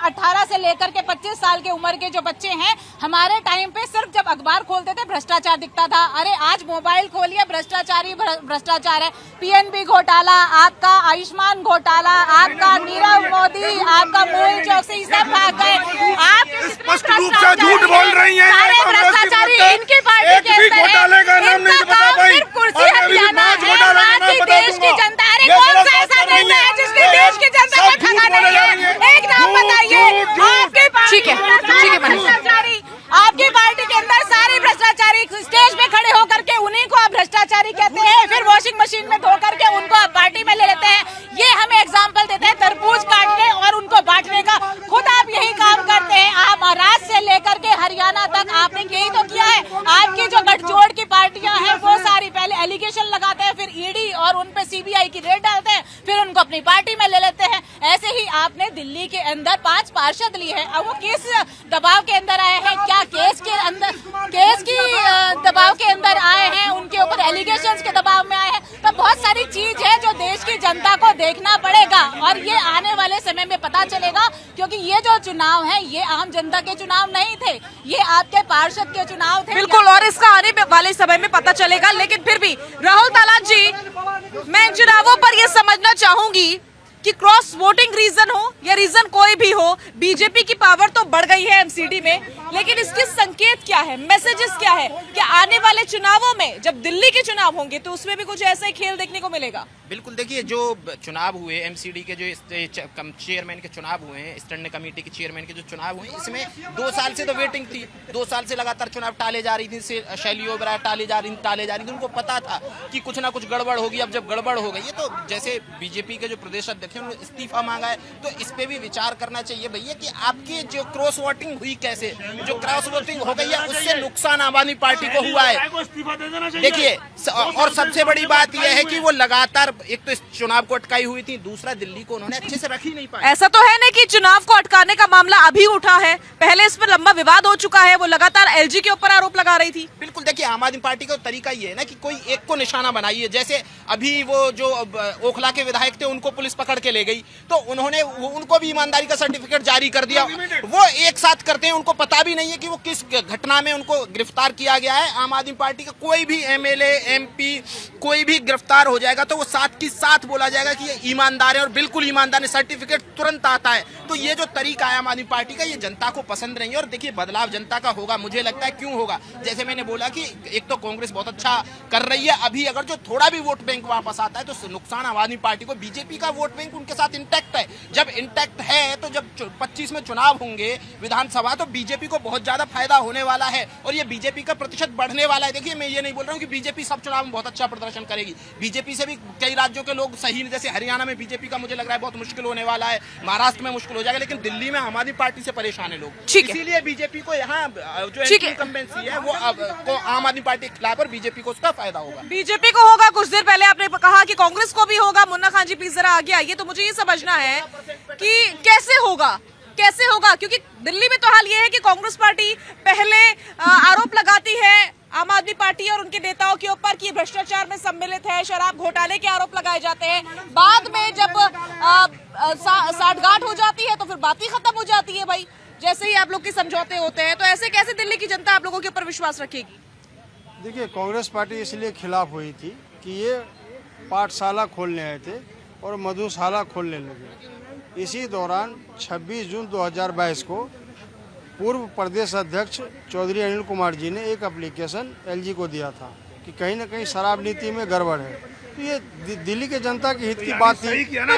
18 से लेकर के 25 साल के उम्र के जो बच्चे हैं, हमारे टाइम पे सिर्फ जब अखबार खोलते थे भ्रष्टाचार दिखता था। अरे आज मोबाइल खोलिए, भ्रष्टाचारी भ्रष्टाचार है। पीएनबी घोटाला, आपका आयुष्मान घोटाला, आपका नीरव मोदी, आपका मोहित चौकसी, सब भाग गए। आप स्पष्ट रूप से झूठ बोल रही हैं। सारे भ्रष्टाचारी इनकी पार्टी के अंदर है, इनका काम सिर्फ कुर्सी हथियाना है, बाकी देश की जनता। अरे कौन सा ऐसा नेता है जिसके देश की जनता को ठगा नहीं है? एक नाम बताइए। आपकी पार्टी भ्रष्टाचारी, आपकी पार्टी के अंदर सारे भ्रष्टाचारी स्टेज पे खड़े होकर के उन्हीं को आप भ्रष्टाचारी कहते हैं, फिर वॉशिंग मशीन में धो करके उनको आप पार्टी में ले लेते हैं। ये हमें एग्जाम्पल देते हैं तरबूज काटने और उनको बांटने का। खुद आप यही काम करते हैं। आप महाराष्ट्र से लेकर के हरियाणा तक आपने यही तो किया है। आपकी जो गठजोड़ की पार्टियां हैं, वो सारी पहले एलिगेशन लगाते हैं, फिर ईडी और उन पे सीबीआई की रेड डालते हैं, फिर उनको अपनी पार्टी में ले लेते हैं। ऐसे ही आपने दिल्ली के अंदर 5 पार्षद लिए हैं। अब वो किस दबाव के अंदर आए हैं? क्या केस की दबाव के अंदर आए हैं? उनके ऊपर एलिगेशंस के दबाव में आए हैं? तो बहुत सारी चीज है जो देश की जनता को देखना पड़ेगा, और ये आने वाले समय में पता चलेगा। क्योंकि ये जो चुनाव है, ये आम जनता के चुनाव नहीं थे, ये आपके पार्षद के चुनाव थे। बिल्कुल, और इसका आने वाले समय में पता चलेगा। लेकिन फिर भी राहुल तालान जी, मैं चुनावों पर ये समझना चाहूंगी कि क्रॉस वोटिंग रीजन हो या रीजन कोई भी हो, बीजेपी की पावर तो बढ़ गई है एमसीडी में, लेकिन इसके संकेत क्या है, मैसेजेस क्या है? क्या आने वाले चुनावों में जब दिल्ली के चुनाव होंगे तो उसमें भी कुछ ऐसा ही खेल देखने को मिलेगा? बिल्कुल, देखिए जो चुनाव हुए एमसीडी के, जो चेयरमैन के चुनाव हुए हैं, स्टैंडिंग कमेटी के चेयरमैन के जो चुनाव हुए, इसमें 2 साल से तो वेटिंग थी। 2 साल से लगातार चुनाव टाले जा रही थी, शैली ओबराय टाले जा रही थी। उनको पता था कि कुछ ना कुछ गड़बड़ होगी। अब जब गड़बड़ हो गई है तो जैसे बीजेपी के जो प्रदेश अध्यक्ष अध्यक्ष ने इस्तीफा मांगा है, तो इस पे भी विचार करना चाहिए भैया कि आपकी जो क्रॉस वोटिंग हुई, कैसे जो क्रॉस वोटिंग हो गई है उससे नुकसान आम आदमी पार्टी को हुआ है। देखिए, और सबसे बड़ी बात यह है कि वो लगातार एक तो इस चुनाव को अटकाई हुई थी, दूसरा दिल्ली को उन्होंने अच्छे से रख ही नहीं पाया। ऐसा तो है नहीं कि चुनाव को अटकाने का मामला अभी उठा है, पहले इस पर लंबा विवाद हो चुका है, वो लगातार एलजी के ऊपर आरोप लगा रही थी। बिल्कुल, देखिए आम आदमी पार्टी का तरीका ये है ना कि कोई एक को निशाना बनाइए। जैसे अभी वो जो ओखला के विधायक थे उनको पुलिस पकड़ के ले गई, तो उन्होंने उनको भी ईमानदारी का सर्टिफिकेट जारी कर दिया। वो एक साथ करते हैं, उनको पता भी नहीं है कि वो किस घटना में उनको गिरफ्तार किया गया है। आम आदमी पार्टी का कोई भी एमएलए, एमपी कोई भी गिरफ्तार हो जाएगा तो वो साथ की साथ बोला जाएगा कि ये ईमानदार है और बिल्कुल ईमानदार है, सर्टिफिकेट तुरंत आता है। तो ये जो तरीका है आम आदमी पार्टी का, ये जनता को पसंद नहीं है। और देखिए, बदलाव जनता का होगा, मुझे लगता है। क्यों होगा? जैसे मैंने बोला कि एक तो कांग्रेस बहुत अच्छा कर रही है, अभी अगर जो थोड़ा भी वोट बैंक वापस आता है तो नुकसान आम आदमी पार्टी को। बीजेपी का वोट बैंक उनके साथ इंटैक्ट है। जब इंटैक्ट है तो जब 25 में चुनाव होंगे विधानसभा, तो बीजेपी को बहुत ज्यादा फायदा होने वाला है और ये बीजेपी का प्रतिशत बढ़ने वाला है। देखिए, मैं ये नहीं बोल रहा हूँ कि बीजेपी सब चुनाव में बहुत अच्छा प्रदर्शन करेगी। बीजेपी से भी कई राज्यों के लोग सही, जैसे हरियाणा में बीजेपी का मुझे लग रहा है बहुत मुश्किल होने वाला है, महाराष्ट्र में मुश्किल हो जाएगा, लेकिन दिल्ली में आम आदमी पार्टी से परेशान है लोग। इसीलिए बीजेपी को यहाँ जो इनकम्बेंसी है वो आम आदमी पार्टी के खिलाफ और बीजेपी को उसका फायदा होगा। बीजेपी को होगा, कुछ देर पहले आपने कहा कि कांग्रेस को भी होगा। मुन्ना खान जी प्लीज जरा आगे आइए। तो मुझे ये समझना है कि कैसे होगा, क्योंकि दिल्ली में तो हाल ये है कि कांग्रेस पार्टी पहले आरोप लगाती है आम आदमी पार्टी और उनके नेताओं के ऊपर कि भ्रष्टाचार में सम्मिलित है, शराब घोटाले के आरोप लगाए जाते हैं। बाद में जब साठगांठ हो जाती है तो फिर बात ही खत्म हो जाती है भाई, जैसे ही आप लोग के समझौते होते हैं। तो ऐसे कैसे दिल्ली की जनता आप लोगों के ऊपर विश्वास रखेगी? देखिए, कांग्रेस पार्टी इसलिए खिलाफ हुई थी कि ये पाठशाला खोलने आए थे और मधुशाला खोलने लगे। इसी दौरान 26 जून 2022 को पूर्व प्रदेश अध्यक्ष चौधरी अनिल कुमार जी ने एक एप्लीकेशन एलजी को दिया था कि कहीं ना कहीं शराब नीति में गड़बड़ है। तो ये दिल्ली के जनता के हित की बात थी। तो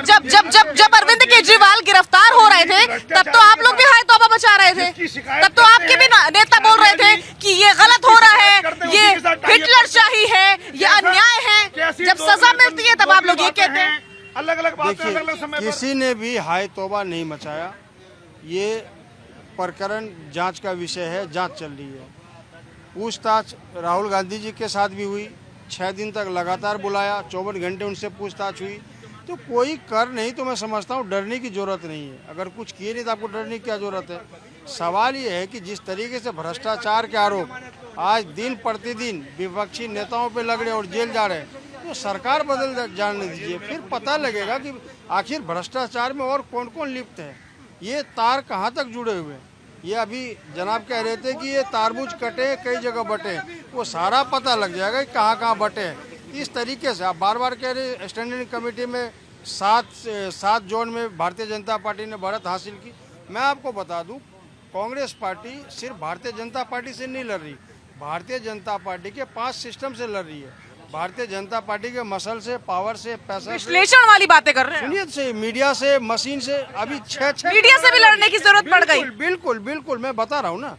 जब अरविंद केजरीवाल गिरफ्तार हो रहे थे तब तो आप लोग भी हाय तौबा मचा रहे थे, तब तो आपके भी नेता बोल रहे थे कि ये गलत हो रहा है, ये हिटलरशाही है, ये अन्याय है। जब सजा मिलती है तब आप लोग ये कहते हैं। देखिए, किसी ने भी हाय तौबा नहीं मचाया। ये प्रकरण जांच का विषय है, जांच चल रही है। पूछताछ राहुल गांधी जी के साथ भी हुई, 6 दिन तक लगातार बुलाया, 24 घंटे उनसे पूछताछ हुई। तो कोई कर नहीं तो मैं समझता हूँ डरने की जरूरत नहीं है। अगर कुछ किए नहीं तो आपको डरने की क्या जरूरत है? सवाल ये है कि जिस तरीके से भ्रष्टाचार के आरोप आज दिन प्रतिदिन विपक्षी नेताओं पे लग रहे और जेल जा रहे हैं, तो सरकार बदल जाने दीजिए, फिर पता लगेगा कि आखिर भ्रष्टाचार में और कौन कौन लिप्त है, ये तार कहाँ तक जुड़े हुए हैं। ये अभी जनाब कह रहे थे कि ये तारबूज कटे कई जगह बटे, वो सारा पता लग जाएगा कि कहाँ कहाँ बटे हैं। इस तरीके से आप बार बार कह रहे स्टैंडिंग कमेटी में 7 जोन में भारतीय जनता पार्टी ने बढ़त हासिल की। मैं आपको बता दूं, कांग्रेस पार्टी सिर्फ भारतीय जनता पार्टी से नहीं लड़ रही, भारतीय जनता पार्टी के 5 सिस्टम से लड़ रही है। भारतीय जनता पार्टी के मसल से, पावर से, पैसा, विश्लेषण वाली बातें कर रहे हैं। सुनिए, से मीडिया से, मशीन से, अभी 6 मीडिया से भी लड़ने की जरूरत पड़ गई। बिल्कुल मैं बता रहा हूँ ना,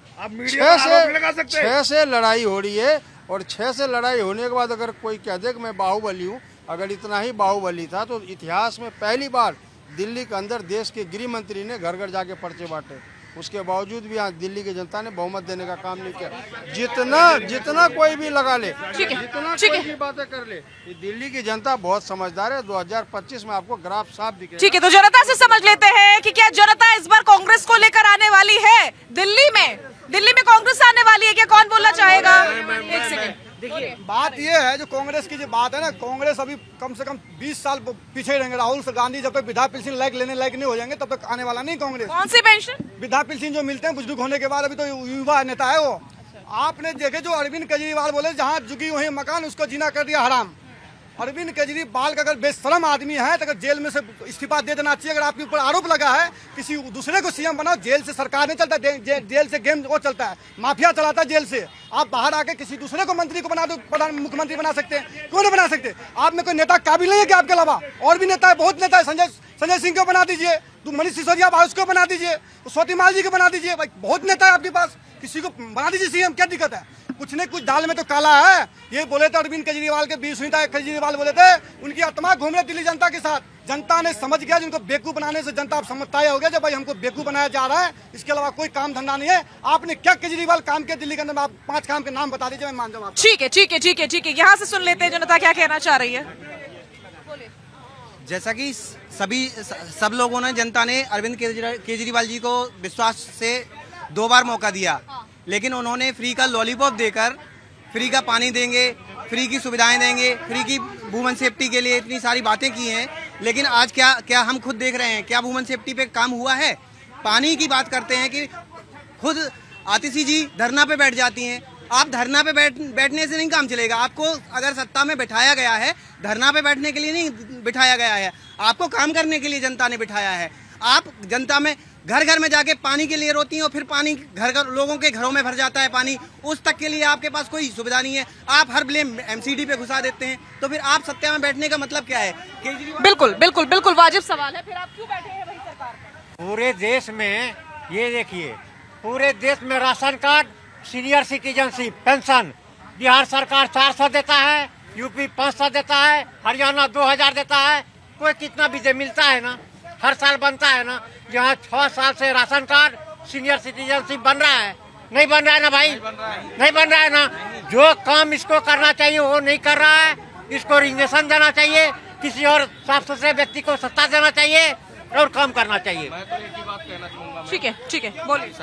6 से लड़ाई हो रही है। और 6 से लड़ाई होने के बाद अगर कोई कह दे कि मैं बाहुबली हूँ, अगर इतना ही बाहुबली था तो इतिहास में पहली बार दिल्ली के अंदर देश के गृह मंत्री ने घर घर जाके पर्चे बांटे। उसके बावजूद भी यहाँ दिल्ली की जनता ने बहुमत देने का काम नहीं किया। जितना कोई भी लगा ले, जितना कोई भी बातें कर ले, ये दिल्ली की जनता बहुत समझदार है। 2025 में आपको ग्राफ साफ दिखेगा। ठीक है, तो जनता से समझ लेते हैं कि क्या जनता इस बार कांग्रेस को लेकर आने वाली है दिल्ली में कांग्रेस आने वाली है क्या? कौन बोलना चाहेगा? एक सेकंड। देखिए, बात ये है, जो कांग्रेस की जो बात है ना, कांग्रेस अभी कम से कम 20 साल पीछे रहेंगे। राहुल गांधी जब तक वृद्धा पेंशन लेने लायक नहीं हो जाएंगे तब तक आने वाला नहीं कांग्रेस। कौन सी पेंशन? वृद्धा पेंशन जो मिलते हैं बुजुर्ग होने के बाद। अभी तो युवा नेता है वो। आपने देखे जो अरविंद केजरीवाल बोले, जहाँ झुकी वही मकान, उसको जीना कर दिया हराम। अरविंद केजरीवाल का अगर बेशरम आदमी है तो अगर जेल में से इस्तीफा दे देना चाहिए। अगर आपके ऊपर आरोप लगा है, किसी दूसरे को सीएम बनाओ। जेल से सरकार नहीं चलता, जेल से गेम वो चलता है, माफिया चलाता है जेल से। आप बाहर आके किसी दूसरे को मंत्री को बना दो, मुख्यमंत्री बना सकते हैं, क्यों नहीं बना सकते? आप में कोई नेता काबिल नहीं है कि आपके अलावा? और भी नेता है, बहुत नेता है। संजय सिंह को बना दीजिए, मनीष सिसोदिया भाई उसको बना दीजिए, स्वातिमाल जी को बना दीजिए। भाई बहुत नेता है आपके पास, किसी को बना दीजिए सीएम, क्या दिक्कत है? कुछ न कुछ दाल में तो काला है। ये बोले थे अरविंद केजरीवाल के 20 केजरीवाल बोले थे, उनकी आत्मा घूम रहे दिल्ली जनता के साथ। जनता ने समझ गया, जिनको बेवकूफ बनाने से जनता अब समझता ही हो गया जब भाई हमको बेवकूफ बनाया जा रहा है, इसके अलावा कोई काम धंधा नहीं है। आपने क्या केजरीवाल काम किया दिल्ली के अंदर में? आप 5 काम के नाम बता दीजिए, मैं मान जाऊँ। ठीक है ठीक है ठीक है ठीक है, यहाँ से सुन लेते हैं जनता क्या कहना चाह रही है। जैसा कि सब लोगों ने, जनता ने अरविंद केजरीवाल जी को विश्वास से 2 बार मौका दिया, लेकिन उन्होंने फ्री का लॉलीपॉप देकर फ्री का पानी देंगे, फ्री की सुविधाएं देंगे, फ्री की वुमेन सेफ्टी के लिए इतनी सारी बातें की हैं, लेकिन आज क्या हम खुद देख रहे हैं, क्या वुमेन सेफ्टी पे काम हुआ है? पानी की बात करते हैं कि खुद आतिशी जी धरना पे बैठ जाती हैं। आप धरना पे बैठने से नहीं काम चलेगा। आपको अगर सत्ता में बिठाया गया है, धरना पे बैठने के लिए नहीं बिठाया गया है, आपको काम करने के लिए जनता ने बिठाया है। आप जनता में घर घर में जाके पानी के लिए रोती हैं और फिर पानी घर लोगों के घरों में भर जाता है पानी, उस तक के लिए आपके पास कोई सुविधा नहीं है। आप हर ब्लेम एमसीडी पे घुसा देते हैं, तो फिर आप सत्ता में बैठने का मतलब क्या है? केजरीवाल बिल्कुल बिल्कुल बिल्कुल वाजिब सवाल है, फिर आप क्यों बैठे हैं वही सरकार में? पूरे देश में ये देखिए, पूरे देश में ration card, senior citizenship, pension, Bihar सरकार 400 देता है, यूपी 500 देता है, हरियाणा 2000 देता है। कोई कितना भी मिलता है ना, हर साल बनता है ना। यहाँ 6 साल से राशन कार्ड, सीनियर सिटीजनशिप बन रहा है, नहीं बन रहा है ना भाई? नहीं बन रहा है ना। जो काम इसको करना चाहिए वो नहीं कर रहा है। इसको रिजर्वेशन देना चाहिए, किसी और साफ सुथरे व्यक्ति को सत्ता देना चाहिए और काम करना चाहिए। मैं तो एक ही बात कहना चाहूंगा। ठीक है बोलिए।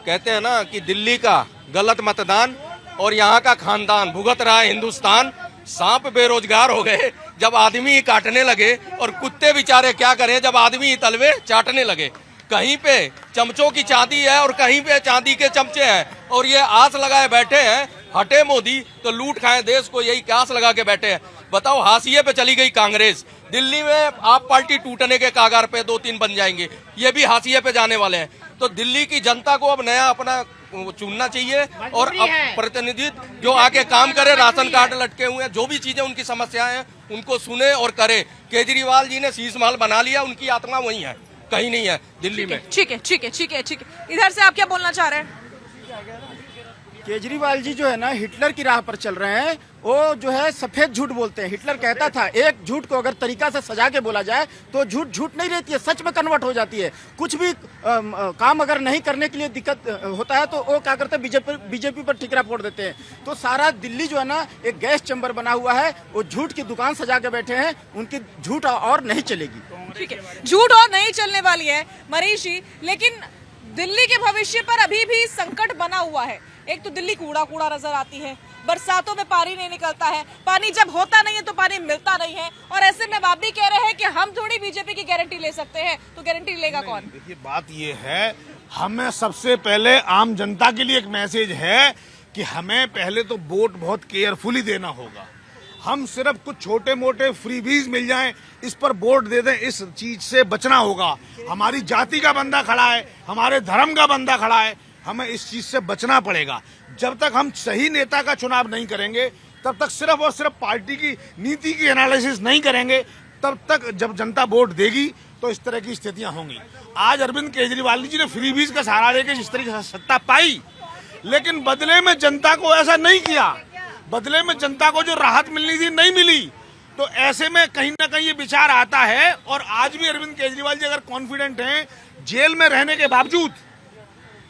कहते हैं ना कि दिल्ली का गलत मतदान और यहाँ का खानदान भुगत रहा है हिंदुस्तान। सांप बेरोजगार हो गए जब आदमी ही काटने लगे, और कुत्ते बेचारे क्या करें जब आदमी ही तलवे चाटने लगे। कहीं पे चमचों की चांदी है और कहीं पे चांदी के चमचे हैं, और ये आस लगाए बैठे हैं हटे मोदी तो लूट खाए देश को, यही आस लगा के बैठे हैं। बताओ, हाशिए पे चली गई कांग्रेस, दिल्ली में आप पार्टी टूटने के कागार पे 2-3 बन जाएंगे, ये भी हाशिए पे जाने वाले हैं। तो दिल्ली की जनता को अब नया अपना चुनना चाहिए और अब प्रतिनिधित्व जो आके काम करे, राशन कार्ड लटके हुए हैं, जो भी चीजें उनकी समस्याएं हैं उनको सुने और करे। केजरीवाल जी ने शीश महल बना लिया, उनकी आत्मा वहीं है, कहीं नहीं है दिल्ली में। ठीक है। इधर से आप क्या बोलना चाह रहे हैं? केजरीवाल जी जो है ना हिटलर की राह पर चल रहे हैं। वो जो है सफेद झूठ बोलते हैं। हिटलर कहता था एक झूठ को अगर तरीका से सजा के बोला जाए तो झूठ झूठ नहीं रहती है, सच में कन्वर्ट हो जाती है। कुछ भी काम अगर नहीं करने के लिए दिक्कत होता है तो वो क्या करते हैं, बीजेपी पर ठिकरा फोड़ देते हैं। तो सारा दिल्ली जो है ना एक गैस चैम्बर बना हुआ है, वो झूठ की दुकान सजा के बैठे हैं, उनकी झूठ और नहीं चलेगी। ठीक है, झूठ और नहीं चलने वाली है मनीष जी, लेकिन दिल्ली के भविष्य पर अभी भी संकट बना हुआ है। एक तो दिल्ली कूड़ा कूड़ा नजर आती है, बरसातों में पानी नहीं निकलता है, पानी जब होता नहीं है तो पानी मिलता नहीं है, और ऐसे में आप भी कह रहे हैं कि हम थोड़ी बीजेपी की गारंटी ले सकते हैं, तो गारंटी लेगा कौन? देखिए, बात ये है, हमें सबसे पहले आम जनता के लिए एक मैसेज है कि हमें पहले तो वोट बहुत केयरफुली देना होगा। हम सिर्फ कुछ छोटे मोटे फ्रीबीज मिल जाएं इस पर वोट दे दें, इस चीज से बचना होगा। हमारी जाति का बंदा खड़ा है, हमारे धर्म का बंदा खड़ा है, हमें इस चीज से बचना पड़ेगा। जब तक हम सही नेता का चुनाव नहीं करेंगे, तब तक सिर्फ और सिर्फ पार्टी की नीति की एनालिसिस नहीं करेंगे, तब तक जब जनता वोट देगी तो इस तरह की स्थितियां होंगी। आज अरविंद केजरीवाल जी ने फ्रीबीज का सहारा लेकर जिस तरीके से सत्ता पाई, लेकिन बदले में जनता को ऐसा नहीं किया, बदले में जनता को जो राहत मिलनी थी नहीं मिली। तो ऐसे में कहीं ना कहीं ये विचार आता है, और आज भी अरविंद केजरीवाल जी अगर कॉन्फिडेंट हैं, जेल में रहने के बावजूद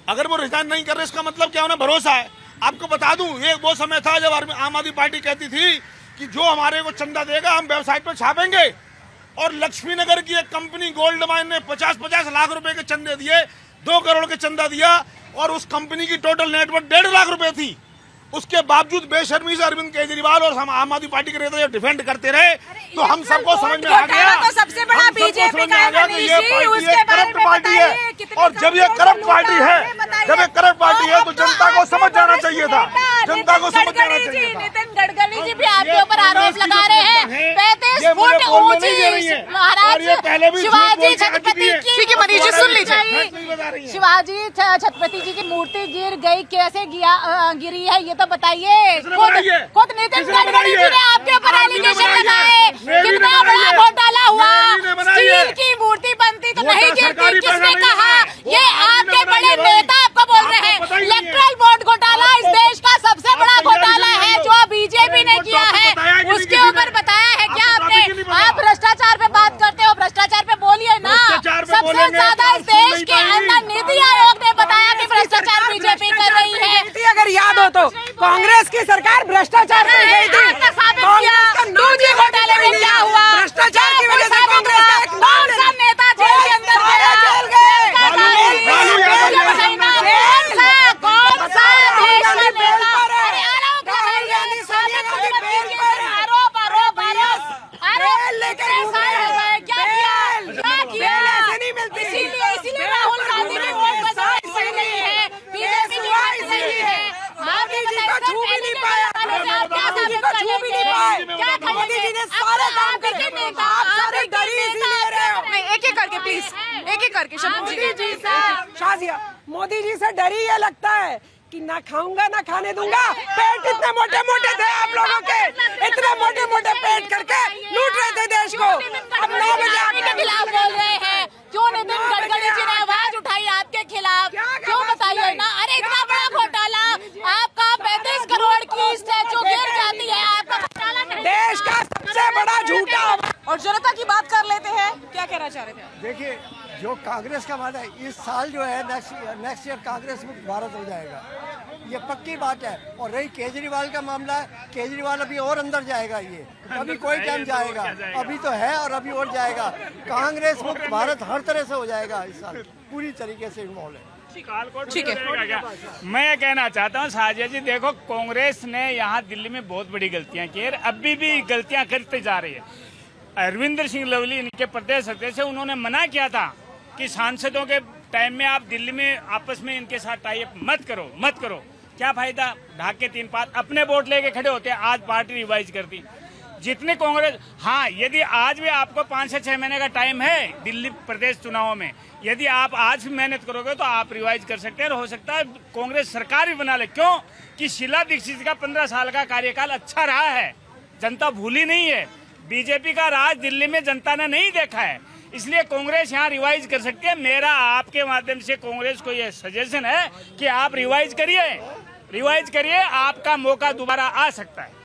अगर वो रिजाइन नहीं कर रहे, इसका मतलब क्या उन्हें भरोसा है। आपको बता दूं, ये वो समय था जब आम आदमी पार्टी कहती थी कि जो हमारे को चंदा देगा हम वेबसाइट पर छापेंगे, और लक्ष्मी नगर की एक कंपनी गोल्ड माइन ने 50-50 लाख रुपए के चंदे दिए, 2 करोड़ के चंदा दिया, और उस कंपनी की टोटल नेटवर्थ 1.5 लाख रुपए थी। उसके बावजूद बेशर्मी से अरविंद केजरीवाल और हम आम आदमी पार्टी के नेता डिफेंड करते रहे, तो हम सबको समझ में आ गया, तो सबसे बड़ा बीजेपी का करप्ट पार्टी है। और जब ये करप्ट पार्टी है, जब ये करप्ट पार्टी है, तो जनता को समझ जाना चाहिए था, जनता को समझ जाना चाहिए था। नितिन गडकरी जी भी आपके ऊपर आरोप लगा रहे हैं 35 फुट ऊंची महाराज शिवाजी छत्रपति की, शिवाजी छत्रपति जी की मूर्ति गिर गई, कैसे गिरी है ये तो बताइए। खुद नितिन गडकरी जी ने आपके ऊपर एलिगेशन लगाए, कितना बड़ा घोटाला हुआ, स्टील की मूर्ति बनती तो नहीं गिरती, किसने कहा? ये आपके बड़े नेता आपको बोल रहे हैं। इलेक्ट्रल बोर्ड घोटाला इस देश का सबसे बड़ा घोटाला है जो बीजेपी ने किया है, उसके ऊपर बताया है क्या आपने? आप भ्रष्टाचार पे बात करते हो, कांग्रेस की सरकार भ्रष्टाचार कर गई थी। कांग्रेस का नाम दूजी घोटाले में क्या हुआ? भ्रष्टाचार की वजह से कांग्रेस का एक नाम कौन सा नेता जेल के अंदर गया? जेल गए। कौन सा देश का नेता? अरे आरोप लगाइए, आरोप लेकर क्या किया? इसीलिए राहुल गांधी की वोट परसेंटेज सही नहीं है, बीजेपी की वोट सही है। मोदी जी को छू भी नहीं पाया, मोदी जी को छू भी नहीं पाए। मोदी जी ने सारे काम करे, आप सारे डरी इसीलिए रहे हो। नहीं, एक करके प्लीज, एक करके मोदी जी से शाजिया, मोदी जी से डर ही ये लगता है कि ना खाऊंगा ना खाने दूंगा। पेट इतने मोटे मोटे थे आप लोगों के, इतने मोटे मोटे पेट करके लूट रहे थे देश को। अब 9 बजे आपके खिलाफ बोल रहे हैं, क्यों नितिन गडकरी जी ने आवाज उठाई आपके खिलाफ? क्यों बताइए ना? अरे इतना बड़ा घोटाला, आपका 35 करोड़ की स्टैचू गिर जाती है, आपका घोटाला देश का सबसे बड़ा झूठा। और जनता की बात कर लेते हैं, क्या कहना चाह रहे थे? देखिए, जो कांग्रेस का वादा है, इस साल जो है नेक्स्ट ईयर कांग्रेस मुक्त भारत हो जाएगा, ये पक्की बात है। और रही केजरीवाल का मामला, केजरीवाल अभी और अंदर जाएगा, ये अभी कोई टाइम जाएगा, अभी तो है और अभी और जाएगा। कांग्रेस मुक्त भारत हर तरह से हो जाएगा इस साल, पूरी तरीके से इन्वॉल्व है। ठीक है, मैं ये कहना चाहता हूँ साजिया जी, देखो कांग्रेस ने यहाँ दिल्ली में बहुत बड़ी गलतियां की है, अभी भी गलतियां करते जा रही है। अरविंदर सिंह लवली इनके प्रदेश अध्यक्ष है, उन्होंने मना किया था कि सांसदों के टाइम में आप दिल्ली में आपस में इनके साथ टाई अप मत करो। क्या फायदा? ढाक के 3 पात अपने वोट लेके खड़े होते हैं। आज पार्टी रिवाइज कर दी जितने कांग्रेस। हाँ, यदि आज भी आपको 5 से 6 महीने का टाइम है दिल्ली प्रदेश चुनाव में, यदि आप आज भी मेहनत करोगे तो आप रिवाइज कर सकते हैं और हो सकता है कांग्रेस सरकार भी बना ले। क्यों कि शीला दीक्षित का 15 साल का कार्यकाल अच्छा रहा है, जनता भूली नहीं है। बीजेपी का राज दिल्ली में जनता ने नहीं देखा है, इसलिए कांग्रेस यहाँ रिवाइज कर सकती है। मेरा आपके माध्यम से कांग्रेस को यह सजेशन है कि आप रिवाइज करिए, आपका मौका दोबारा आ सकता है।